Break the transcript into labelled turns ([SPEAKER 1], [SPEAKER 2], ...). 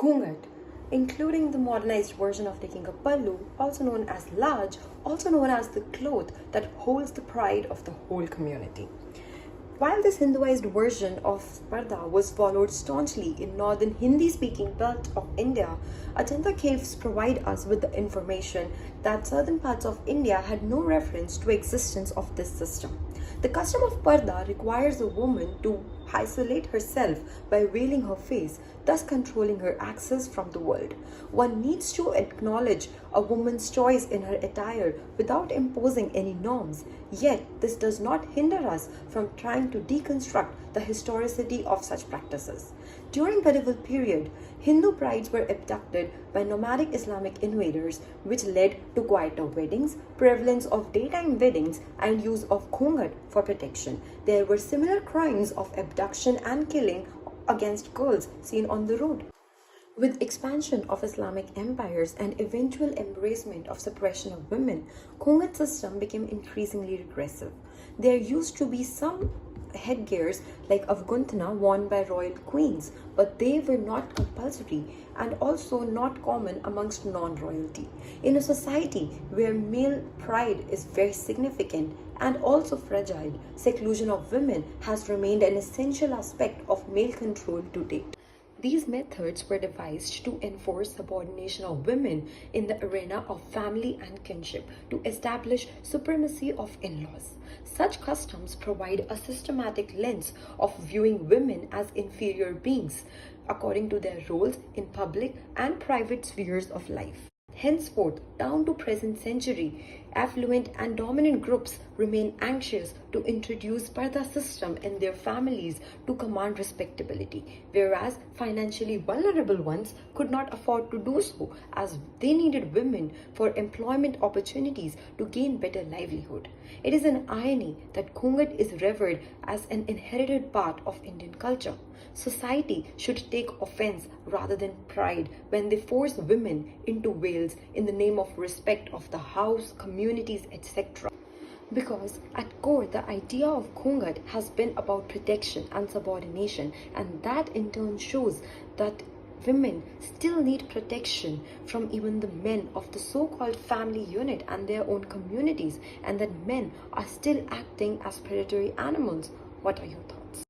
[SPEAKER 1] Ghunghat, including the modernized version of taking a pallu, also known as laj, also known as the cloth that holds the pride of the whole community. While this Hinduized version of parda was followed staunchly in northern Hindi-speaking belt of India, Ajanta caves provide us with the information that southern parts of India had no reference to existence of this system. The custom of parda requires a woman to isolate herself by veiling her face, thus controlling her access from the world. One needs to acknowledge a woman's choice in her attire without imposing any norms, yet this does not hinder us from trying to deconstruct the historicity of such practices. During medieval period, Hindu brides were abducted by nomadic Islamic invaders, which led to quieter weddings, prevalence of daytime weddings, and use of ghungat for protection. There were similar crimes of abduction and killing against girls seen on the road. With expansion of Islamic empires and eventual embracement of suppression of women, Ghunghat system became increasingly regressive. There used to be some headgears like Afghantana worn by royal queens, but they were not compulsory and also not common amongst non-royalty. In a society where male pride is very significant and also fragile, seclusion of women has remained an essential aspect of male control to date. These methods were devised to enforce subordination of women in the arena of family and kinship, to establish supremacy of in-laws. Such customs provide a systematic lens of viewing women as inferior beings according to their roles in public and private spheres of life. Henceforth, down to present century, affluent and dominant groups remain anxious to introduce parda system in their families to command respectability, whereas financially vulnerable ones could not afford to do so as they needed women for employment opportunities to gain better livelihood. It is an irony that Ghunghat is revered as an inherited part of Indian culture. Society should take offense rather than pride when they force women into veils in the name of respect of the house, communities, etc. Because at core, the idea of Ghunghat has been about protection and subordination, and that in turn shows that women still need protection from even the men of the so-called family unit and their own communities, and that men are still acting as predatory animals. What are your thoughts?